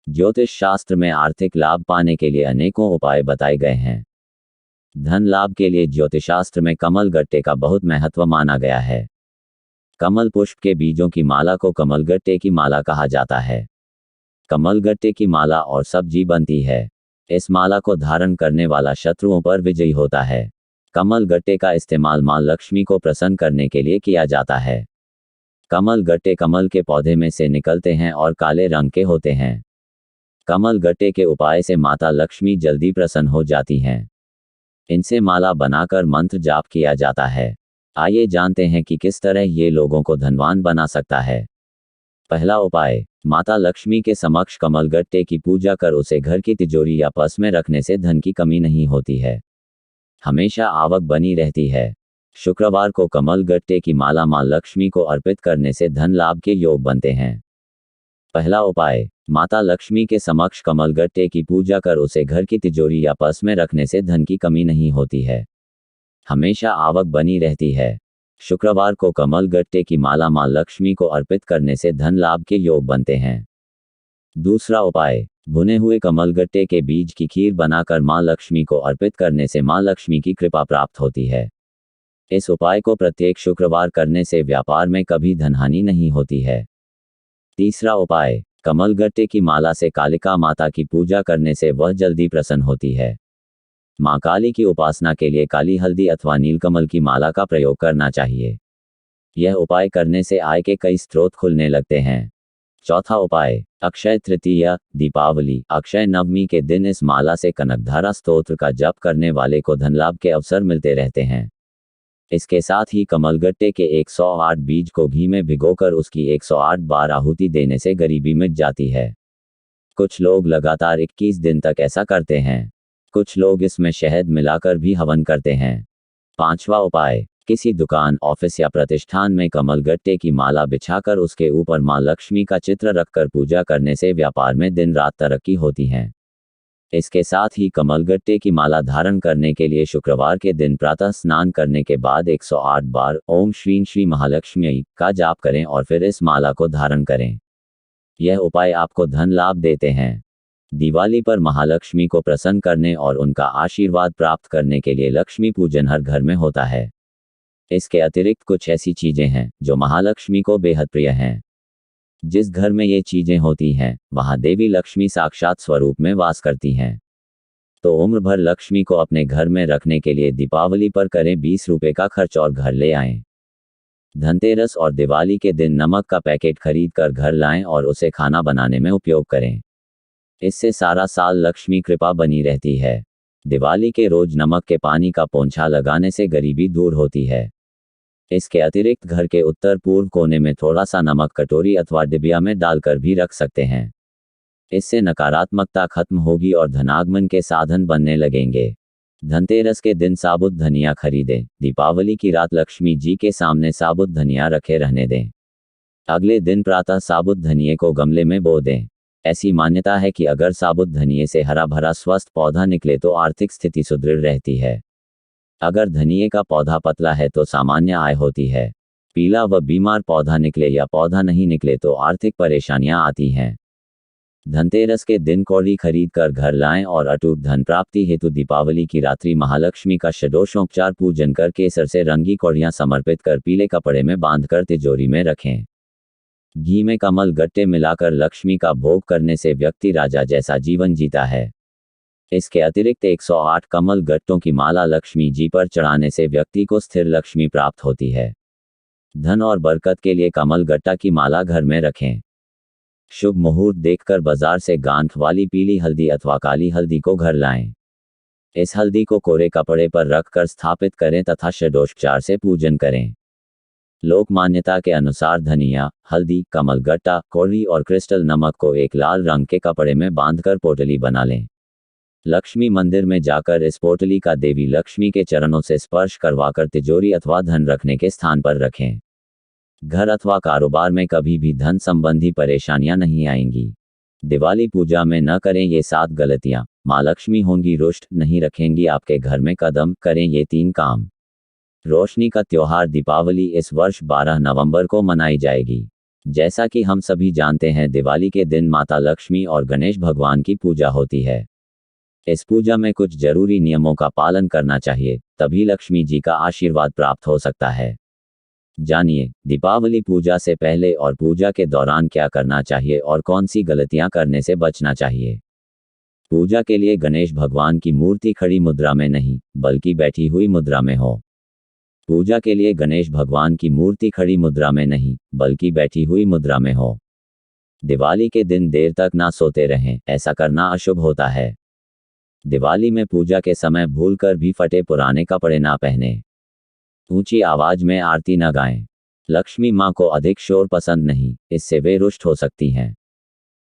ज्योतिष शास्त्र में आर्थिक लाभ पाने के लिए अनेकों उपाय बताए गए हैं। धन लाभ के लिए ज्योतिषशास्त्र में कमल गट्टे का बहुत महत्व माना गया है। कमल पुष्प के बीजों की माला को कमल गट्टे की माला कहा जाता है। कमल गट्टे की माला और सब्जी बनती है। इस माला को धारण करने वाला शत्रुओं पर विजयी होता है। कमल गट्टे का इस्तेमाल मां लक्ष्मी को प्रसन्न करने के लिए किया जाता है। कमल गट्टे कमल के पौधे में से निकलते हैं और काले रंग के होते हैं। कमल गट्टे के उपाय से माता लक्ष्मी जल्दी प्रसन्न हो जाती हैं। इनसे माला बनाकर मंत्र जाप किया जाता है। आइए जानते हैं कि किस तरह ये लोगों को धनवान बना सकता है। पहला उपाय, माता लक्ष्मी के समक्ष कमल गट्टे की पूजा कर उसे घर की तिजोरी या पर्स में रखने से धन की कमी नहीं होती है, हमेशा आवक बनी रहती है। शुक्रवार को कमल गट्टे की माला मां लक्ष्मी को अर्पित करने से धन लाभ के योग बनते हैं। पहला उपाय, माता लक्ष्मी के समक्ष कमल गट्टे की पूजा कर उसे घर की तिजोरी या पर्स में रखने से धन की कमी नहीं होती है, हमेशा आवक बनी रहती है। शुक्रवार को कमल गट्टे की माला मां लक्ष्मी को अर्पित करने से धन लाभ के योग बनते हैं। दूसरा उपाय, भुने हुए कमल गट्टे के बीज की खीर बनाकर मां लक्ष्मी को अर्पित करने से मां लक्ष्मी की कृपा प्राप्त होती है। इस उपाय को प्रत्येक शुक्रवार करने से व्यापार में कभी धनहानि नहीं होती है। तीसरा उपाय, कमल गट्टे की माला से कालिका माता की पूजा करने से वह जल्दी प्रसन्न होती है। मां काली की उपासना के लिए काली हल्दी अथवा नीलकमल की माला का प्रयोग करना चाहिए। यह उपाय करने से आय के कई स्रोत खुलने लगते हैं। चौथा उपाय, अक्षय तृतीया, दीपावली, अक्षय नवमी के दिन इस माला से कनकधारा स्तोत्र का जप करने वाले को धनलाभ के अवसर मिलते रहते हैं। इसके साथ ही कमल गट्टे के 108 बीज को घी में भिगोकर उसकी 108 बार आहुति देने से गरीबी मिट जाती है। कुछ लोग लगातार 21 दिन तक ऐसा करते हैं। कुछ लोग इसमें शहद मिलाकर भी हवन करते हैं। पांचवा उपाय, किसी दुकान, ऑफिस या प्रतिष्ठान में कमल गट्टे की माला बिछाकर उसके ऊपर मां लक्ष्मी का चित्र रखकर पूजा करने से व्यापार में दिन रात तरक्की होती है। इसके साथ ही कमल गट्टे की माला धारण करने के लिए शुक्रवार के दिन प्रातः स्नान करने के बाद 108 बार ओम श्रीं श्री महालक्ष्मी का जाप करें और फिर इस माला को धारण करें। यह उपाय आपको धन लाभ देते हैं। दिवाली पर महालक्ष्मी को प्रसन्न करने और उनका आशीर्वाद प्राप्त करने के लिए लक्ष्मी पूजन हर घर में होता है। इसके अतिरिक्त कुछ ऐसी चीजें हैं जो महालक्ष्मी को बेहद प्रिय हैं। जिस घर में ये चीजें होती हैं, वहां देवी लक्ष्मी साक्षात स्वरूप में वास करती हैं। तो उम्र भर लक्ष्मी को अपने घर में रखने के लिए दीपावली पर करें 20 रुपए का खर्च और घर ले आएं। धनतेरस और दिवाली के दिन नमक का पैकेट खरीद कर घर लाएं और उसे खाना बनाने में उपयोग करें। इससे सारा साल लक्ष्मी कृपा बनी रहती है। दिवाली के रोज नमक के पानी का पोंछा लगाने से गरीबी दूर होती है। इसके अतिरिक्त घर के उत्तर पूर्व कोने में थोड़ा सा नमक कटोरी अथवा डिबिया में डालकर भी रख सकते हैं। इससे नकारात्मकता खत्म होगी और धनागमन के साधन बनने लगेंगे। धनतेरस के दिन साबुत धनिया खरीदें। दीपावली की रात लक्ष्मी जी के सामने साबुत धनिया रखे रहने दें। अगले दिन प्रातः साबुत धनिये को गमले में बो दें। ऐसी मान्यता है कि अगर साबुत धनिये से हरा भरा स्वस्थ पौधा निकले तो आर्थिक स्थिति सुदृढ़ रहती है। अगर धनिये का पौधा पतला है तो सामान्य आय होती है। पीला व बीमार पौधा निकले या पौधा नहीं निकले तो आर्थिक परेशानियां आती हैं। धनतेरस के दिन कौड़ी खरीद कर घर लाएं और अटूट धन प्राप्ति हेतु दीपावली की रात्रि महालक्ष्मी का षोडशोपचार पूजन कर केसर से रंगी कौड़ियां समर्पित कर पीले कपड़े में बांधकर तिजोरी में रखें। घी में कमल गट्टे मिलाकर लक्ष्मी का भोग करने से व्यक्ति राजा जैसा जीवन जीता है। इसके अतिरिक्त 108 कमल गट्टों की माला लक्ष्मी जी पर चढ़ाने से व्यक्ति को स्थिर लक्ष्मी प्राप्त होती है। धन और बरकत के लिए कमल गट्टा की माला घर में रखें। शुभ मुहूर्त देखकर बाजार से गांठ वाली पीली हल्दी अथवा काली हल्दी को घर लाएं। इस हल्दी को कोरे कपड़े पर रखकर स्थापित करें तथा षोडशोपचार से पूजन करें। लोक मान्यता के अनुसार धनिया, हल्दी, कमल गट्टा, कौड़ी और क्रिस्टल नमक को एक लाल रंग के कपड़े में बांधकर पोटली बना लें। लक्ष्मी मंदिर में जाकर इस पोटली का देवी लक्ष्मी के चरणों से स्पर्श करवाकर तिजोरी अथवा धन रखने के स्थान पर रखें। घर अथवा कारोबार में कभी भी धन संबंधी परेशानियां नहीं आएंगी। दिवाली पूजा में न करें ये 7 गलतियां, मां लक्ष्मी होंगी रुष्ट, नहीं रखेंगी आपके घर में कदम। करें ये 3 काम। रोशनी का त्योहार दीपावली इस वर्ष 12 नवंबर को मनाई जाएगी। जैसा कि हम सभी जानते हैं, दिवाली के दिन माता लक्ष्मी और गणेश भगवान की पूजा होती है। इस पूजा में कुछ जरूरी नियमों का पालन करना चाहिए, तभी लक्ष्मी जी का आशीर्वाद प्राप्त हो सकता है। जानिए, दीपावली पूजा से पहले और पूजा के दौरान क्या करना चाहिए और कौन सी गलतियां करने से बचना चाहिए। पूजा के लिए गणेश भगवान की मूर्ति खड़ी मुद्रा में नहीं, बल्कि बैठी हुई मुद्रा में हो। पूजा के लिए गणेश भगवान की मूर्ति खड़ी मुद्रा में नहीं, बल्कि बैठी हुई मुद्रा में हो। दिवाली के दिन देर तक ना सोते रहें, ऐसा करना अशुभ होता है। दिवाली में पूजा के समय भूलकर भी फटे पुराने कपड़े ना पहने। ऊंची आवाज में आरती न गाएं। लक्ष्मी माँ को अधिक शोर पसंद नहीं, इससे वे रुष्ट हो सकती हैं।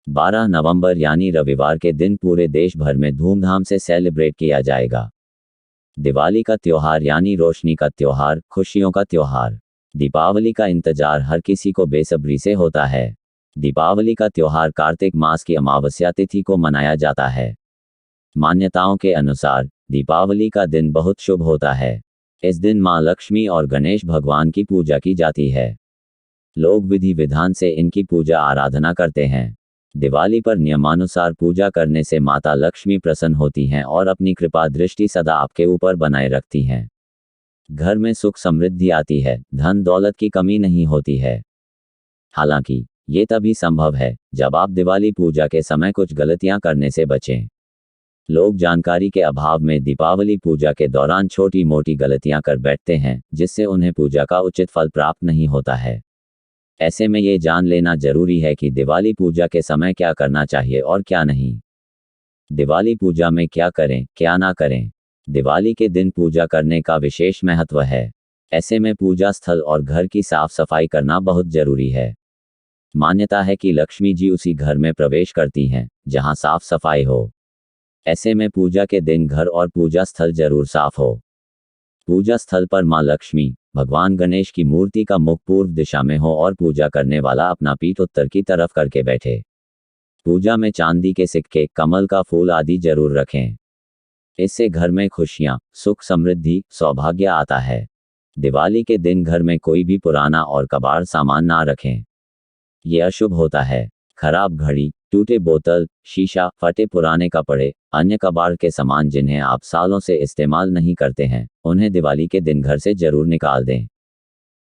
12 नवंबर यानी रविवार के दिन पूरे देश भर में धूमधाम से सेलिब्रेट किया जाएगा। दिवाली का त्योहार यानी रोशनी का त्योहार, खुशियों का त्योहार। दीपावली का इंतजार हर किसी को बेसब्री से होता है। दीपावली का त्योहार कार्तिक मास की अमावस्या तिथि को मनाया जाता है। मान्यताओं के अनुसार दीपावली का दिन बहुत शुभ होता है। इस दिन मां लक्ष्मी और गणेश भगवान की पूजा की जाती है। लोग विधि विधान से इनकी पूजा आराधना करते हैं। दिवाली पर नियमानुसार पूजा करने से माता लक्ष्मी प्रसन्न होती हैं और अपनी कृपा दृष्टि सदा आपके ऊपर बनाए रखती हैं। घर में सुख समृद्धि आती है, धन दौलत की कमी नहीं होती है। हालांकि ये तभी संभव है जब आप दिवाली पूजा के समय कुछ गलतियां करने से बचें। लोग जानकारी के अभाव में दीपावली पूजा के दौरान छोटी मोटी गलतियां कर बैठते हैं, जिससे उन्हें पूजा का उचित फल प्राप्त नहीं होता है। ऐसे में ये जान लेना जरूरी है कि दिवाली पूजा के समय क्या करना चाहिए और क्या नहीं। दिवाली पूजा में क्या करें, क्या ना करें। दिवाली के दिन पूजा करने का विशेष महत्व है। ऐसे में पूजा स्थल और घर की साफ सफाई करना बहुत जरूरी है। मान्यता है कि लक्ष्मी जी उसी घर में प्रवेश करती हैं जहां साफ सफाई हो। ऐसे में पूजा के दिन घर और पूजा स्थल जरूर साफ हो। पूजा स्थल पर मां लक्ष्मी, भगवान गणेश की मूर्ति का मुख पूर्व दिशा में हो और पूजा करने वाला अपना पीठ उत्तर की तरफ करके बैठे। पूजा में चांदी के सिक्के, कमल का फूल आदि जरूर रखें। इससे घर में खुशियां, सुख समृद्धि, सौभाग्य आता है। दिवाली के दिन घर में कोई भी पुराना और कबाड़ सामान ना रखें। ये अशुभ होता है। खराब घड़ी, टूटे बोतल, शीशा, फटे पुराने कपड़े, अन्य कबाड़ के सामान जिन्हें आप सालों से इस्तेमाल नहीं करते हैं, उन्हें दिवाली के दिन घर से जरूर निकाल दें।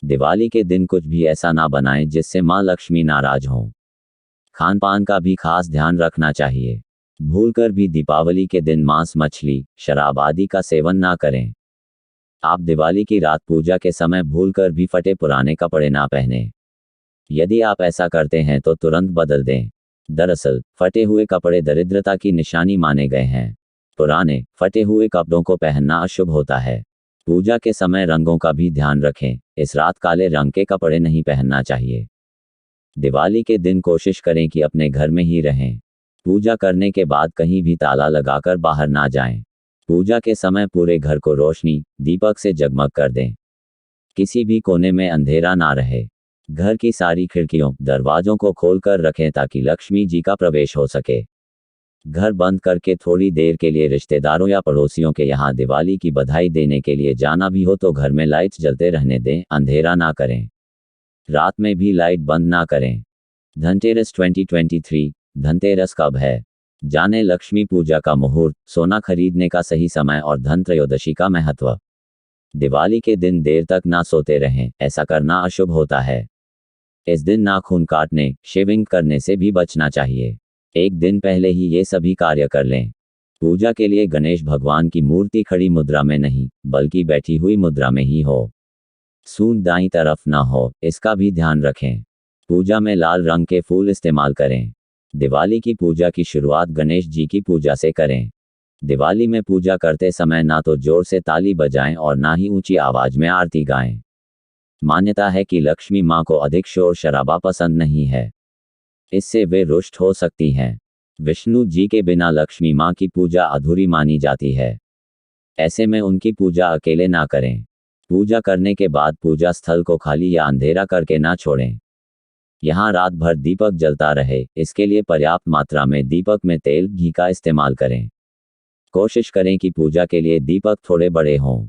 दिवाली के दिन कुछ भी ऐसा ना बनाएं जिससे मां लक्ष्मी नाराज हों। खान पान का भी खास ध्यान रखना चाहिए। भूलकर भी दीपावली के दिन मांस, मछली, शराब आदि का सेवन ना करें। आप दिवाली की रात पूजा के समय भूलकर भी फटे पुराने कपड़े ना पहने। यदि आप ऐसा करते हैं तो तुरंत बदल दें। दरअसल फटे हुए कपड़े दरिद्रता की निशानी माने गए हैं। पुराने फटे हुए कपड़ों को पहनना अशुभ होता है। पूजा के समय रंगों का भी ध्यान रखें। इस रात काले रंग के कपड़े नहीं पहनना चाहिए। दिवाली के दिन कोशिश करें कि अपने घर में ही रहें। पूजा करने के बाद कहीं भी ताला लगाकर बाहर ना जाएं। पूजा के समय पूरे घर को रोशनी, दीपक से जगमग कर दें। किसी भी कोने में अंधेरा ना रहे। घर की सारी खिड़कियों, दरवाजों को खोलकर रखें ताकि लक्ष्मी जी का प्रवेश हो सके। घर बंद करके थोड़ी देर के लिए रिश्तेदारों या पड़ोसियों के यहाँ दिवाली की बधाई देने के लिए जाना भी हो तो घर में लाइट्स जलते रहने दें, अंधेरा ना करें। रात में भी लाइट बंद ना करें। धनतेरस 2023। धनतेरस कब है? जाने लक्ष्मी पूजा का मुहूर्त, सोना खरीदने का सही समय और धन त्रयोदशी का महत्व। दिवाली के दिन देर तक ना सोते रहें, ऐसा करना अशुभ होता है। इस दिन नाखून काटने, शेविंग करने से भी बचना चाहिए। एक दिन पहले ही ये सभी कार्य कर लें। पूजा के लिए गणेश भगवान की मूर्ति खड़ी मुद्रा में नहीं, बल्कि बैठी हुई मुद्रा में ही हो। सूंड दाईं तरफ ना हो, इसका भी ध्यान रखें। पूजा में लाल रंग के फूल इस्तेमाल करें। दिवाली की पूजा की शुरुआत गणेश जी की पूजा से करें। दिवाली में पूजा करते समय ना तो जोर से ताली बजाएं और ना ही ऊंची आवाज में आरती गाएं। मान्यता है कि लक्ष्मी मां को अधिक शोर शराबा पसंद नहीं है। इससे वे रुष्ट हो सकती हैं। विष्णु जी के बिना लक्ष्मी मां की पूजा अधूरी मानी जाती है। ऐसे में उनकी पूजा अकेले ना करें। पूजा करने के बाद पूजा स्थल को खाली या अंधेरा करके ना छोड़ें। यहाँ रात भर दीपक जलता रहे, इसके लिए पर्याप्त मात्रा में दीपक में तेल, घी का इस्तेमाल करें। कोशिश करें कि पूजा के लिए दीपक थोड़े बड़े हों।